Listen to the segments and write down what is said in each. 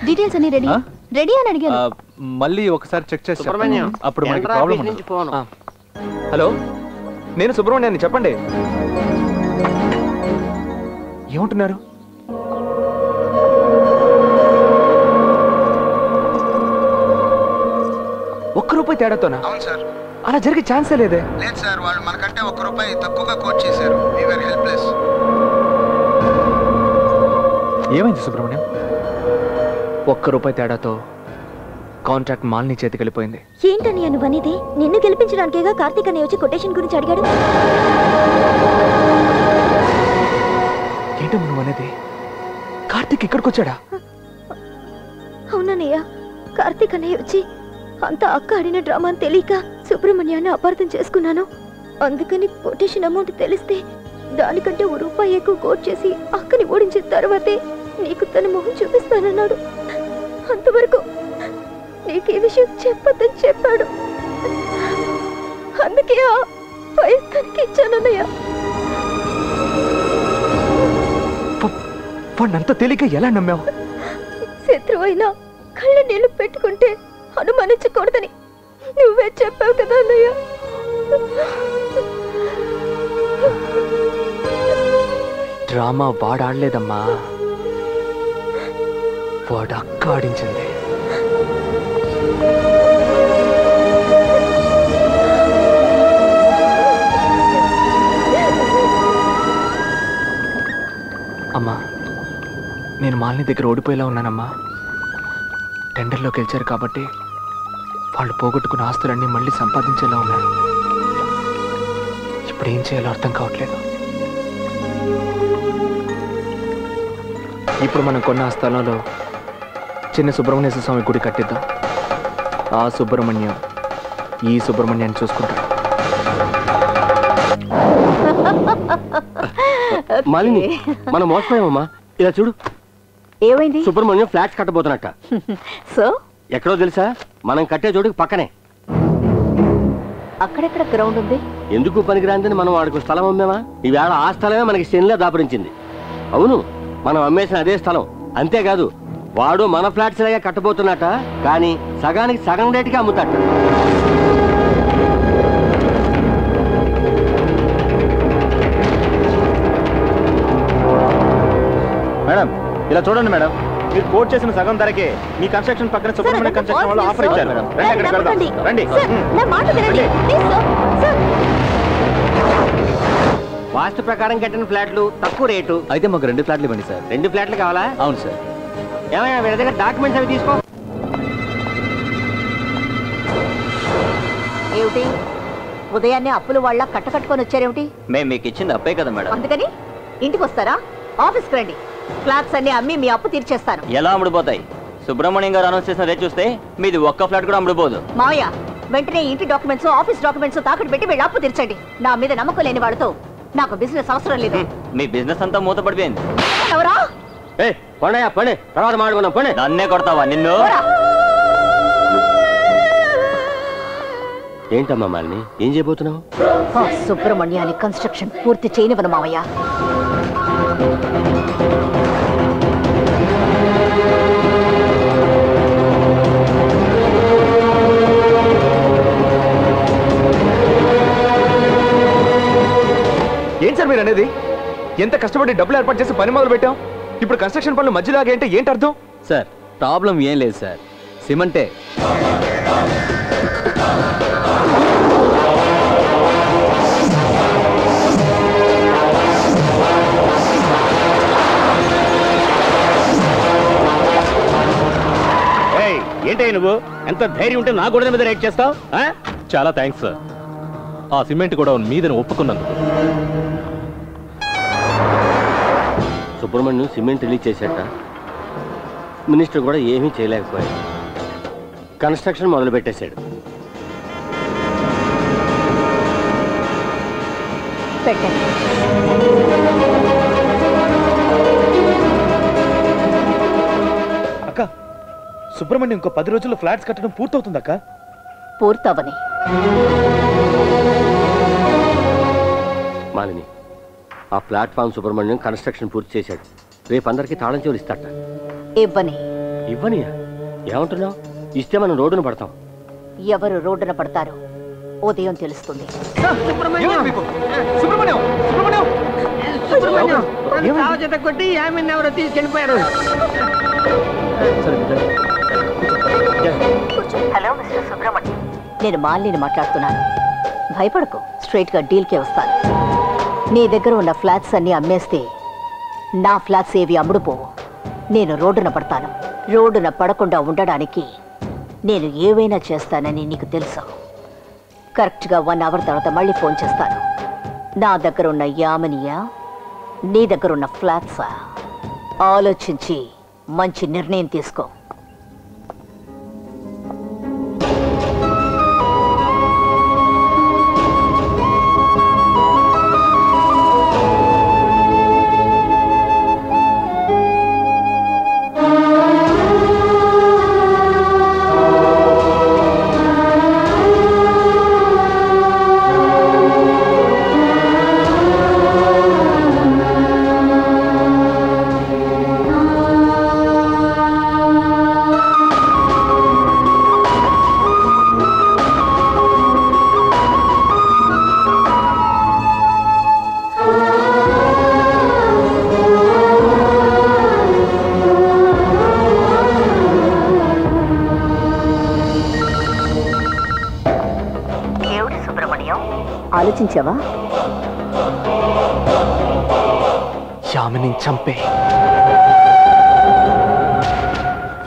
Details అన్ని ready ready అని అడిగాను. మళ్ళీ ఒకసారి చెక్ చేసి అప్పుడు మనకి ప్రాబ్లం ఉండదు. హలో, నేను సుబ్రహ్మణ్యాన్ని, చెప్పండి. ఏమంటున్నారు? ₹1 తేడాతోనా? అవును సార్. అలా జరిగే ఛాన్సే లేదే. లేదు సార్, వాళ్ళు మనకంటే ₹1 తక్కువగా కోట్ చేశారు. వి వర్ హెల్ప్లెస్. ఏమైంది సుబ్రహ్మణ్యం? ₹1 తేడాతో కాంట్రాక్ట్ మాల్ని చేతికెళ్ళిపోయింది. ఏంటని అనువనేది? నిన్ను గెలిపించడానికేగా కార్తీక్ అనే వచ్చి కొటేషన్ గురించి అడిగాడు. ఏంటో నువ్వు అనేది? కార్తీక్ ఇక్కడికి వచ్చాడా? అవునన్నయ్య, కార్తీక్ అన్నయ్య వచ్చి అంతా అక్క ఆడిన డ్రామా అని తెలియక సుబ్రహ్మణ్యాన్ని అపార్థం చేసుకున్నాను. అందుకని కొటేషన్ అమౌంట్ తెలిస్తే దానికంటే ₹1 ఎక్కువ కోట్ చేసి అక్కని ఓడించిన తర్వాతే నీకు తన మొహం చూపిస్తానన్నాడు. అంతవరకు నీకు ఈ విషయం చెప్పొద్దని చెప్పాడు. అందుకే ఆ ఫైల్ తనకి ఇచ్చానన్నయ్య. వాడినంత తేలిక ఎలా నమ్మావు? శత్రువు అయినా కళ్ళ నీళ్లు పెట్టుకుంటే అనుమానించకూడదని నువ్వే చెప్పావు కదా అన్నయ్య. డ్రామా వాడాడలేదమ్మా, వాడు అక్క ఆడించింది. అమ్మా, నేను మాలిని దగ్గర ఓడిపోయేలా ఉన్నానమ్మా. టెండర్లో గెలిచారు కాబట్టి వాళ్ళు పోగొట్టుకున్న ఆస్తులన్నీ మళ్ళీ సంపాదించేలా ఉన్నారు. ఇప్పుడు ఏం చేయాలో అర్థం కావట్లేదు. ఇప్పుడు మనం కొన్న ఆ స్థలంలో చిన్న సుబ్రహ్మణ్యేశ్వర స్వామి గుడి కట్టిద్దాం. ఆ సుబ్రహ్మణ్యం ఈ సుబ్రహ్మణ్యాన్ని చూసుకుంటాడు. మాలిని, మనం మోసపోయామమ్మా. ఇలా చూడు, ఏమైంది? సుబ్రహ్మణ్యం ఫ్లాట్స్ కట్టబోతున్నట్ట. సో ఎక్కడో తెలుసా? మనం కట్టే చోటుకి పక్కనే. అక్కడెక్కడ గ్రౌండ్ ఉంది? ఎందుకు పనికిరాందని మనం వాడికి స్థలం అమ్మేమా? ఈవేళ ఆ స్థలమే మనకి శనిలో దాపరించింది. అవును, మనం అమ్మేసిన అదే స్థలం. అంతేకాదు, వాడు మన ఫ్లాట్స్ లాగా కట్టబోతున్నట్ట, కానీ సగానికి సగం రేటుకి అమ్ముతాట. మేడం, ఇలా చూడండి మేడం, మీరు కోట్ చేసిన సగం ధరకే మీ కన్స్ట్రక్షన్ పక్కన సుబ్రహ్మణ్య కన్స్ట్రక్షన్ వాళ్ళు ఆఫర్ ఇచ్చారు మేడం. రండి, అక్కడికి వెళ్దాం. రండి. వాస్తు ప్రకారం కట్టిన ఫ్లాట్లు తక్కువ రేటు. అయితే మాకు 2 ఫ్లాట్లు ఇవ్వండి సార్. 2 ఫ్లాట్లు కావాలా? అవును సార్. ఏమయ్యా, వీళ్ళ దగ్గర డాక్యుమెంట్స్ అవి తీసుకో. ఏమిటి ఉదయాన్నే అప్పులు వాళ్ళ కట్టుకొని వచ్చారేమిటి? మేము మీకు ఇచ్చింది అప్పే కదా మేడం. అందుకని ఇంటికి వస్తారా? ఆఫీస్కి రండి, ఫ్లాట్స్ అన్ని అమ్మి మీ అప్పు తీర్చేస్తాను. ఎలా అమ్ముడుపోతాయి? సుబ్రహ్మణ్యం గారు అనౌన్స్ చేసిన రేట్ చూస్తే మీది ఒక్క ఫ్లాట్ కూడా అమ్ముడుపోదు. మావయ్య, వెంటనే ఇంటి డాక్యుమెంట్స్, ఆఫీస్ డాక్యుమెంట్స్ తాకట్టు పెట్టి వీళ్ళ అప్పు తీర్చండి. నా మీద నమ్మకం లేని వాళ్ళతో నాకు బిజినెస్ అవసరం లేదు. మీ బిజినెస్ అంతా మూతపడిపోయింది. ఎవరా? పండయా పండి, తర్వాత మాట్లాడుకున్నాం. పండి. నన్నే కొడతావా నిన్ను? ఏంటమ్మా మాలిని, ఏం చేయబోతున్నావు? సుబ్రహ్మణ్యాన్ని కన్స్ట్రక్షన్ పూర్తి చేయనివ్వను మావయ్య. ఏం సార్ మీరు అనేది? ఎంత కష్టపడి డబ్బులు ఏర్పాటు చేసి పని మొదలు పెట్టాం, ఇప్పుడు కన్స్ట్రక్షన్ పనులు మధ్యలాగా అంటే ఏంటి అర్థం? సార్, ప్రాబ్లం ఏం లేదు సార్, సిమెంటే. ఏంటి నువ్వు? ఎంత ధైర్యం ఉంటే నా గోడ మీద రైట్ చేస్తావు? చాలా థ్యాంక్స్ సార్, ఆ సిమెంట్ కూడా మీదని ఒప్పుకున్నందుకు. సుబ్రహ్మణ్యం సిమెంట్ రిలీజ్ చేసేట, మినిస్టర్ కూడా ఏమీ చేయలేకపోయాడు. కన్స్ట్రక్షన్ మొదలు పెట్టేశాడు. అక్క, సుబ్రహ్మణ్యం ఇంకో 10 రోజుల్లో ఫ్లాట్స్ కట్టడం పూర్తవుతుంది అక్క. పూర్తవని మాలిని, ఆ ప్లాట్ఫామ్ సుబ్రహ్మణ్యం కన్స్ట్రక్షన్ పూర్తి చేశాడు. రేపు అందరికీ తాళం చెవులు ఇస్తాట. ఇవ్వని. ఇవ్వనియా? ఏమంటున్నావు? ఇస్తే మనం రోడ్డున పడతాం. ఎవరు రోడ్డున పడతారు ఉదయం తెలుస్తుంది. కొట్టి ఆమెను ఎవరో తీసుకెళ్ళిపోయారు. హలో మిస్టర్ సుబ్రహ్మణ్యం, నేను మాలిని మాట్లాడుతున్నాను. భయపడకు, స్ట్రైట్ గా డీల్కే వస్తాను. నీ దగ్గర ఉన్న ఫ్లాట్స్ అన్ని అమ్మేస్తే నా ఫ్లాట్స్ ఏవి అమ్ముడుపోవు. నేను రోడ్డున పడతాను. రోడ్డున పడకుండా ఉండడానికి నేను ఏవైనా చేస్తానని నీకు తెలుసు. కరెక్ట్గా 1 అవర్ తర్వాత మళ్ళీ ఫోన్ చేస్తాను. నా దగ్గర ఉన్న యామినియా, నీ దగ్గర ఉన్న ఫ్లాట్సా? ఆలోచించి మంచి నిర్ణయం తీసుకో. ఆలోచించావా? యామిని చంపే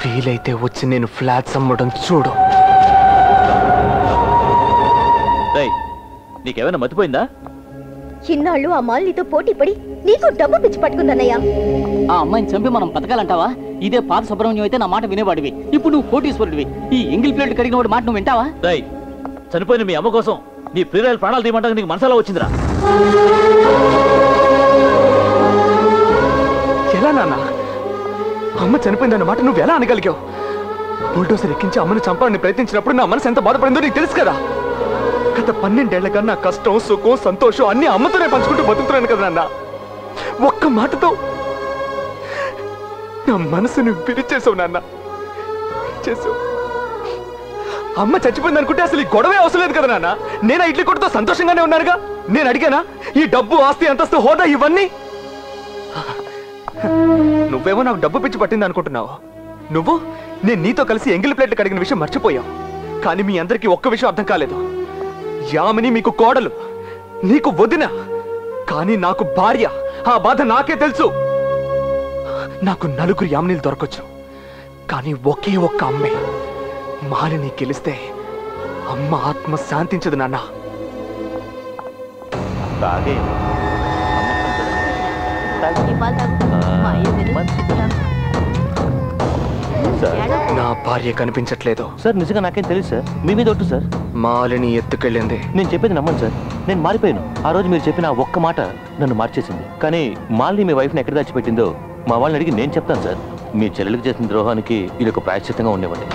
వీలైతే వచ్చి నేను ఫ్లాట్స్ అమ్మడం చూడు. నీకేమైనా మతిపోయిందా? ఇన్నాళ్ళు ఆ మాలినితో పోటీ పడి నీకు డబ్బు పిచ్చి పట్టుకుందన్నయ్యా. ఆ అమ్మాయిని చంపి మనం బతకాలంటావా? ఇదే పాత సుబ్రహ్మణ్యం అయితే నా మాట వినేవాడివి. ఇప్పుడు నువ్వు కోటీశ్వరుడివి. ఈ ఎంగిల్ ప్లేట్ కడిగిన వాడి మాట నువ్వు వింటావా? చనిపోయిన మీ అమ్మ కోసం నీ ప్రియురాలు ప్రాణాలు తీయమంటాక నీకు మనసులో వచ్చిందిరా? ఎలా నాన్న? అమ్మ చనిపోయిందన్న మాట నువ్వు ఎలా అనగలిగావు? బుల్డోసర్ ఎక్కించి అమ్మను చంపాలని ప్రయత్నించినప్పుడు నా మనసు ఎంత బాధపడిందో నీకు తెలుసు కదా. గత 12 ఏళ్లగా నా కష్టం, సుఖం, సంతోషం అన్ని అమ్మతోనే పంచుకుంటూ బతుకుతున్నాను కదా నాన్న. ఒక్క మాటతో నా మనసును విరిచేసావు నాన్న, విరిచేసావు. అమ్మ చచ్చిపోయింది అనుకుంటే అసలు ఈ గొడవే అవసరం లేదు కదా నాన్న. నేను ఇడ్లీ కొట్టుతో సంతోషంగానే ఉన్నానుగా. నేను అడిగానా ఈ డబ్బు, ఆస్తి, అంతస్తు, హోదా ఇవన్నీ? నువ్వేమో నాకు డబ్బు పిచ్చి పట్టింది అనుకుంటున్నావు. నువ్వు నేను నీతో కలిసి ఎంగిల్ ప్లేట్లు కడిగిన విషయం మర్చిపోయావు. కానీ మీ అందరికీ ఒక్క విషయం అర్థం కాలేదు. యామిని మీకు కోడలు, నీకు వదిన, కానీ నాకు భార్య. ఆ బాధ నాకే తెలుసు. నాకు 4 యామినీలు దొరకొచ్చు, కానీ ఒకే ఒక్క అమ్మే మాలిని గెలిస్తే అమ్మ ఆత్మ శాంతించదు నాన్న. నా భార్య కనిపించట్లేదు సార్. నిజంగా నాకేం తెలియదు సార్. మీ మీద ఒట్టు సార్. మాలిని ఎత్తుకెళ్ళింది. నేను చెప్పేది నమ్మండి సార్. నేను మారిపోయాను. ఆ రోజు మీరు చెప్పిన ఒక్క మాట నన్ను మార్చేసింది. కానీ మాలిని మీ వైఫ్ని ఎక్కడ దాచిపెట్టిందో మా వాళ్ళని అడిగి నేను చెప్తాను సార్. మీ చెల్లెలకు చేసిన ద్రోహానికి ఇది ఒక ప్రాయశ్చిత్తంగా ఉండేవాడి.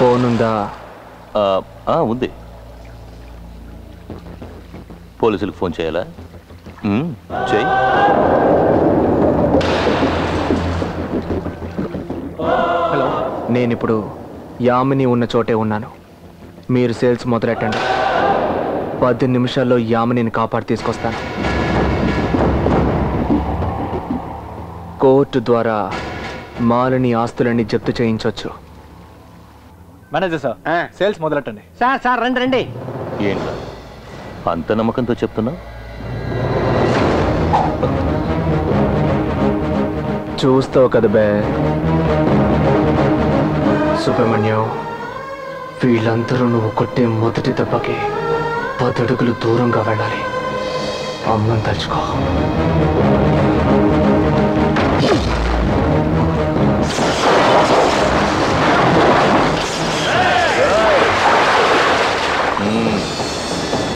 ఫోన్ ఉందా? ఉంది. పోలీసులకు ఫోన్ చేయాలా? చెయ్యి. హలో, నేనిప్పుడు యామిని ఉన్న చోటే ఉన్నాను. మీరు సేల్స్ మొదలెట్టండి. 10 నిమిషాల్లో యామినిని కాపాడి తీసుకొస్తాను. కోర్టు ద్వారా మాలిని ఆస్తులన్నీ జప్తు చేయించవచ్చు. మేనేజర్ సార్, సేల్స్ మొదలెట్టండి. సార్ రండి రండి. ఏంట్రా అంత నమ్మకంతో చెప్తున్నావు? చూస్తావు కదా బే సుబ్రహ్మణ్యం, వీళ్ళందరూ నువ్వు కొట్టే మొదటి దెబ్బకి 10 అడుగులు దూరంగా వెళ్ళాలి. అమ్మని తలుచుకో.